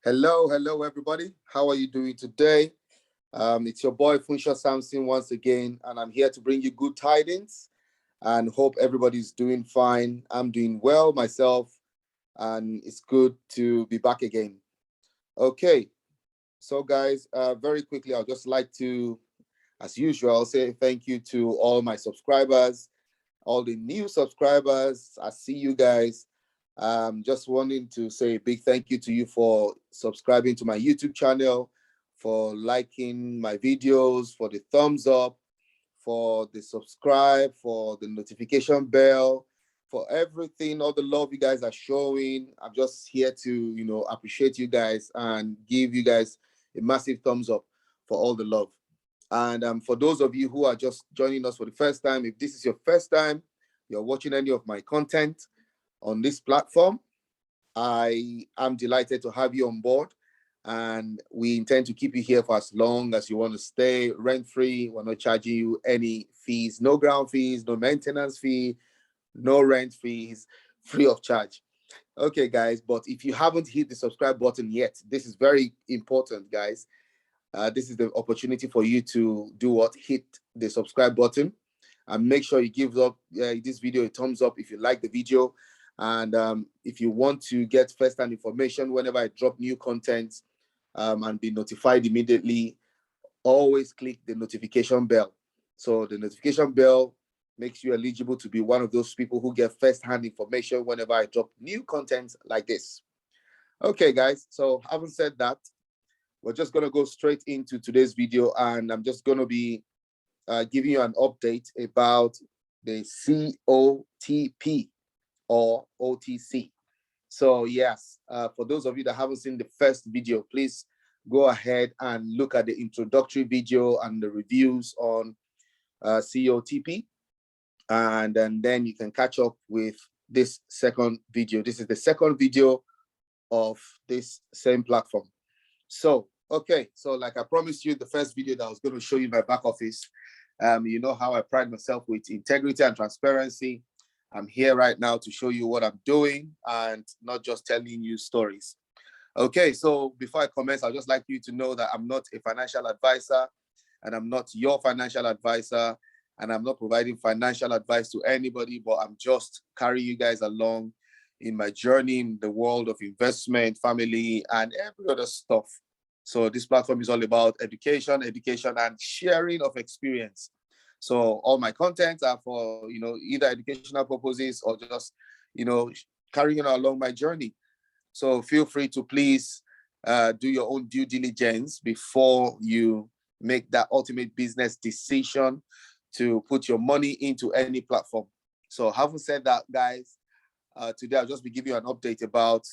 Hello, everybody. How are you doing today? It's your boy Funsha Samson once again, and I'm here to bring you good tidings and hope everybody's doing fine. I'm doing well myself, and it's good to be back again. Okay, so guys, very quickly, I'd just like to, as usual, say thank you to all my subscribers, all the new subscribers. I see you guys. Just wanting to say a big thank you to you for subscribing to my YouTube channel, for liking my videos, for the thumbs up, for the subscribe, for the notification bell, for everything, all the love you guys are showing. I'm just here to, appreciate you guys and give you guys a massive thumbs up for all the love. And for those of you who are just joining us for the first time, if this is your first time you're watching any of my content on this platform, I am delighted to have you on board. And we intend to keep you here for as long as you want to stay rent-free. We're not charging you any fees, no ground fees, no maintenance fee, no rent fees, free of charge. Okay, guys, but if you haven't hit the subscribe button yet, this is very important, guys. This is the opportunity for you to do what? Hit the subscribe button and make sure you give up this video a thumbs up if you like the video. And if you want to get first-hand information whenever I drop new content and be notified immediately, always click the notification bell. So the notification bell makes you eligible to be one of those people who get first-hand information whenever I drop new content like this. Okay, guys, so having said that, we're just going to go straight into today's video, and I'm just going to be giving you an update about the COTP or OTC. So yes, for those of you that haven't seen the first video, please go ahead and look at the introductory video and the reviews on COTP, and then you can catch up with this second video. This is the second video of this same platform. So, okay, so like I promised you, the first video that I was going to show you my back office, you know how I pride myself with integrity and transparency. I'm here right now to show you what I'm doing and not just telling you stories. Okay, so before I commence, I'd just like you to know that I'm not a financial advisor, and I'm not your financial advisor, and I'm not providing financial advice to anybody, but I'm just carrying you guys along in my journey in the world of investment, family, and every other stuff. So this platform is all about education, and sharing of experience. So all my contents are for, either educational purposes or just, carrying along my journey. So feel free to please do your own due diligence before you make that ultimate business decision to put your money into any platform. So having said that, guys, today I'll just be giving you an update about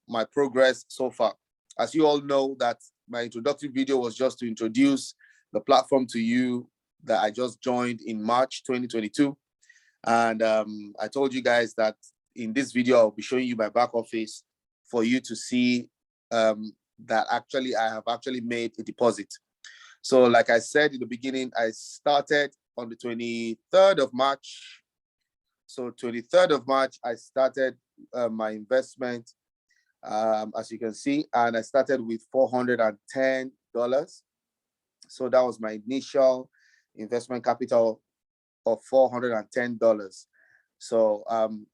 my progress so far. As you all know, that my introductory video was just to introduce the platform to you that I just joined in March 2022. And I told you guys that in this video, I'll be showing you my back office for you to see that actually I have actually made a deposit. So like I said in the beginning, I started on the 23rd of March. So 23rd of March, I started my investment, as you can see, and I started with $410. So that was my initial investment capital of $410. So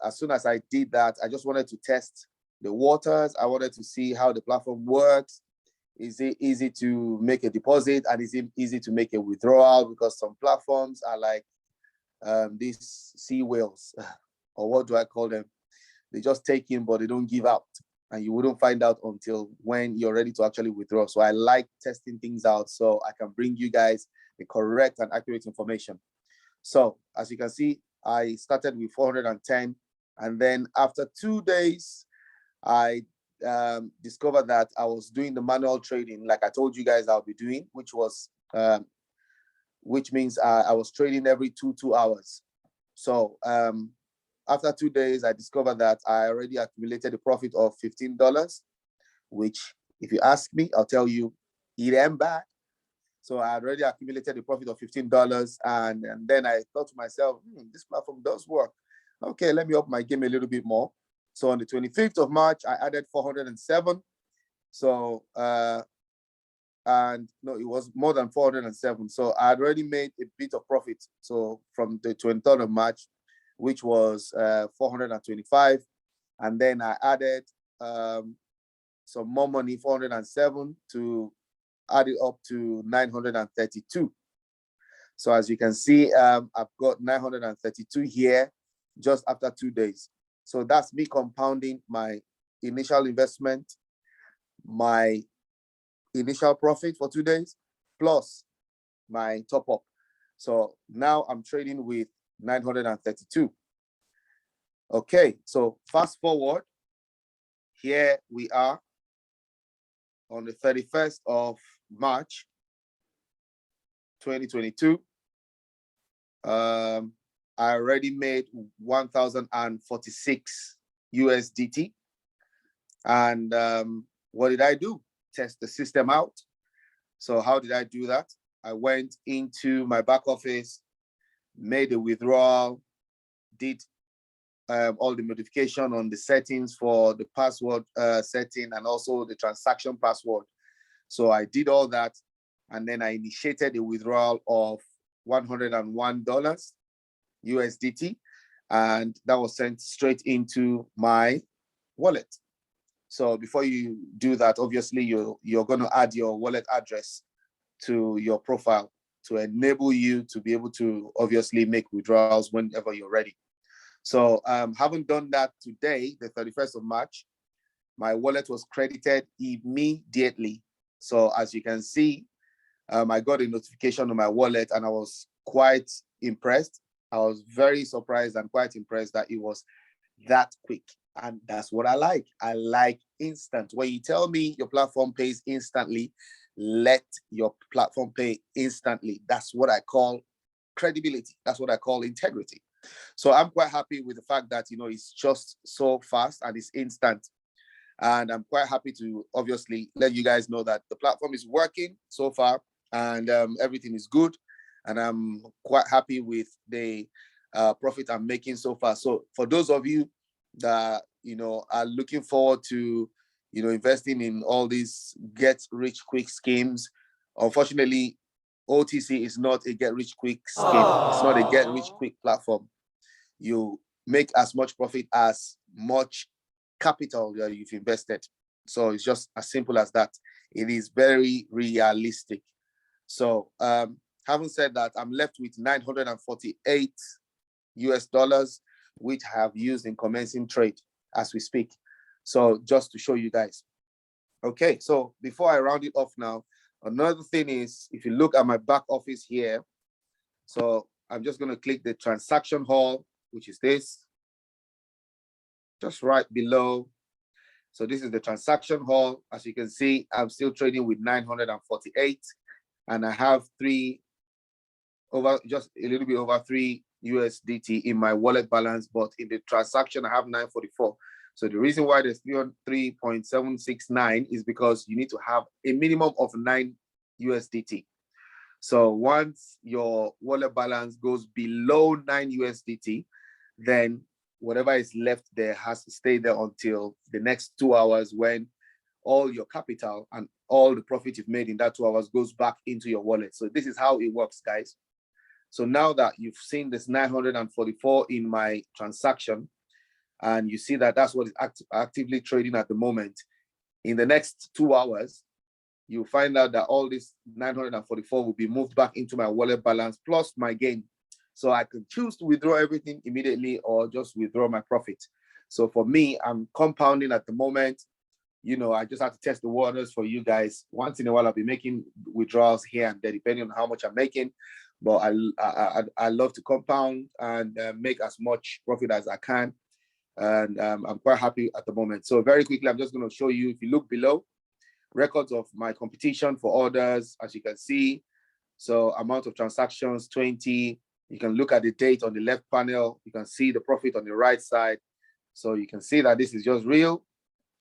as soon as I did that, I just wanted to test the waters. I wanted to see how the platform works. Is it easy to make a deposit, and is it easy to make a withdrawal? Because some platforms are like these sea whales, or what do I call them? They just take in, but they don't give out. And you wouldn't find out until when you're ready to actually withdraw. So I like testing things out so I can bring you guys the correct and accurate information. So as you can see, I started with 410. And then after 2 days, I discovered that I was doing the manual trading like I told you guys I'll be doing, which means I was trading every two hours. So after 2 days, I discovered that I already accumulated a profit of $15, which, if you ask me, I'll tell you, it ain't bad. So I had already accumulated a profit of $15, and then I thought to myself, this platform does work. Okay, let me up my game a little bit more. So on the 25th of March, I added 407, So, and no, it was more than 407. So I had already made a bit of profit. So from the 23rd of March, which was 425. And then I added some more money, 407, to add it up to 932. So as you can see, I've got 932 here just after 2 days. So that's me compounding my initial investment, my initial profit for 2 days, plus my top up. So now I'm trading with 932. Okay, so fast forward, here we are on the 31st of March, 2022. I already made 1,046 USDT. And what did I do? Test the system out. So how did I do that? I went into my back office, made a withdrawal, did all the modification on the settings for the password setting and also the transaction password. So I did all that, and then I initiated a withdrawal of $101 USDT, and that was sent straight into my wallet. So before you do that, obviously you're going to add your wallet address to your profile to enable you to be able to obviously make withdrawals whenever you're ready. So having done that today, the 31st of March, my wallet was credited immediately. So as you can see, I got a notification on my wallet and I was quite impressed. I was very surprised and quite impressed that it was that quick. And that's what I like. I like instant. When you tell me your platform pays instantly, let your platform pay instantly. That's what I call credibility. That's what I call integrity. So I'm quite happy with the fact that, it's just so fast and it's instant. And I'm quite happy to obviously let you guys know that the platform is working so far and everything is good. And I'm quite happy with the profit I'm making so far. So for those of you that, are looking forward to, investing in all these get rich quick schemes, unfortunately, OTC is not a get rich quick scheme. It's not a get rich quick platform. You make as much profit as much capital that you've invested. So it's just as simple as that. It is very realistic. So having said that, I'm left with 948 US dollars, which I have used in commencing trade as we speak. So just to show you guys. Okay, so before I round it off now, another thing is, if you look at my back office here, so I'm just going to click the transaction hall, which is this, just right below. So this is the transaction hall. As you can see, I'm still trading with 948, and I have just a little bit over 3 USDT in my wallet balance, but in the transaction, I have 944. So the reason why there's 3.769 is because you need to have a minimum of 9 USDT. So once your wallet balance goes below 9 USDT, then whatever is left there has to stay there until the next 2 hours, when all your capital and all the profit you've made in that 2 hours goes back into your wallet. So this is how it works, guys. So now that you've seen this 944 in my transaction, and you see that that's what is actively trading at the moment, in the next 2 hours, you'll find out that all this 944 will be moved back into my wallet balance plus my gain. So I can choose to withdraw everything immediately or just withdraw my profit. So for me, I'm compounding at the moment. I just have to test the waters for you guys. Once in a while, I'll be making withdrawals here and there, depending on how much I'm making. But I love to compound and make as much profit as I can. And I'm quite happy at the moment. So very quickly, I'm just going to show you, if you look below, records of my competition for orders, as you can see. So amount of transactions, 20. You can look at the date on the left panel. You can see the profit on the right side. So you can see that this is just real.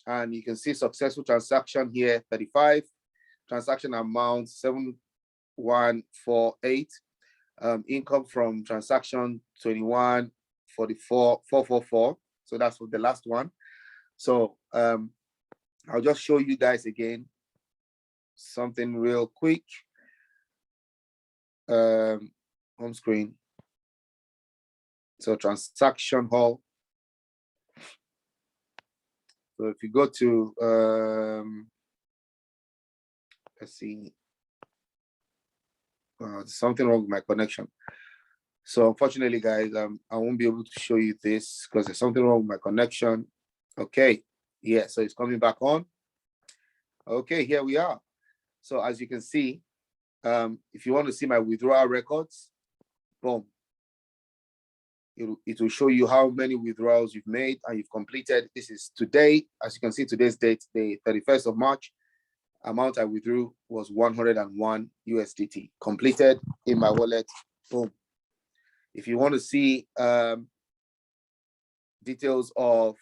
And you can see successful transaction here, 35. Transaction amount, 7148. Income from transaction, 2144, 444. So that's for the last one. So I'll just show you guys again something real quick. Home screen. So transaction hall. So if you go to, let's see, there's something wrong with my connection. So unfortunately, guys, I won't be able to show you this because there's something wrong with my connection. Okay, yeah, so it's coming back on. Okay, here we are. So as you can see, if you want to see my withdrawal records, boom, it will show you how many withdrawals you've made and you've completed. This is today. As you can see, today's date, the 31st of March. Amount I withdrew was 101 USDT. Completed in my wallet. Boom. If you want to see details of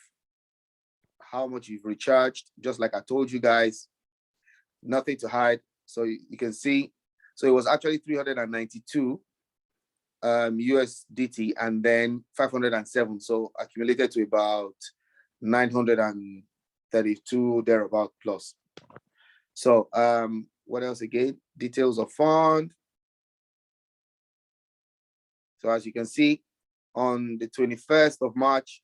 how much you've recharged, just like I told you guys, nothing to hide. So you can see. So it was actually 392 USDT and then 507. So accumulated to about 932 thereabout plus. So what else again? Details of fund. So as you can see, on the 21st of March,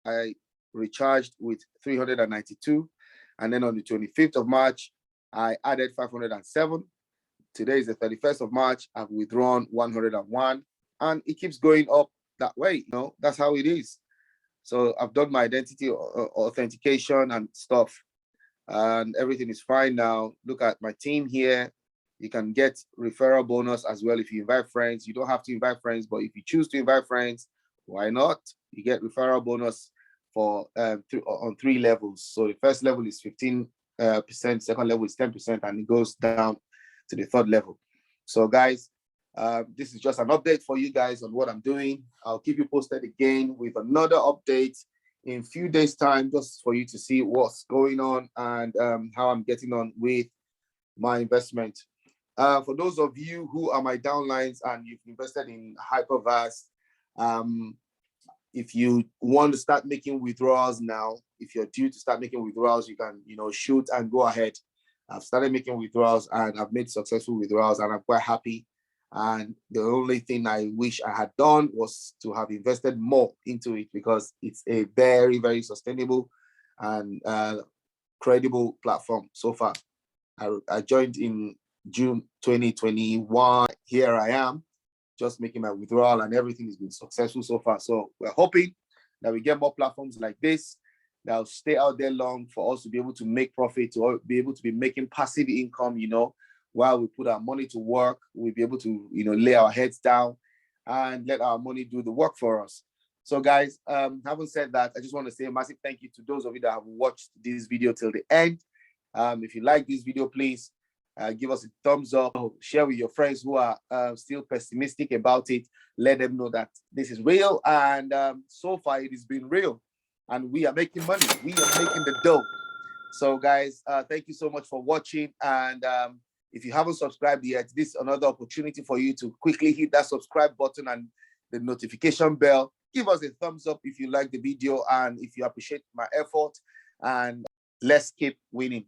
I recharged with 392. And then on the 25th of March, I added 507. Today is the 31st of March. I've withdrawn 101. And it keeps going up that way. You know, that's how it is. So I've done my identity authentication and stuff. And everything is fine now. Look at my team here. You can get referral bonus as well if you invite friends. You don't have to invite friends, but if you choose to invite friends, why not? You get referral bonus for on 3 levels. So the first level is 15%, second level is 10%, and it goes down to the 3rd level. So guys, this is just an update for you guys on what I'm doing. I'll keep you posted again with another update in a few days' time, just for you to see what's going on and how I'm getting on with my investment. For those of you who are my downlines and you've invested in Hyperverse, if you want to start making withdrawals now, if you're due to start making withdrawals, you can, shoot and go ahead. I've started making withdrawals and I've made successful withdrawals and I'm quite happy. And the only thing I wish I had done was to have invested more into it, because it's a very, very sustainable and credible platform so far. I joined in June 2021. Here I am, just making my withdrawal, and everything has been successful so far. So we're hoping that we get more platforms like this that will stay out there long for us to be able to make profit, to be able to be making passive income, while we put our money to work. We'll be able to, lay our heads down and let our money do the work for us. So guys, having said that, I just want to say a massive thank you to those of you that have watched this video till the end. If you like this video, please give us a thumbs up, share with your friends who are still pessimistic about it. Let them know that this is real, and so far it has been real, and we are making money. We are making the dough. So guys, thank you so much for watching, and if you haven't subscribed yet, this is another opportunity for you to quickly hit that subscribe button and the notification bell. Give us a thumbs up if you like the video and if you appreciate my effort, and let's keep winning.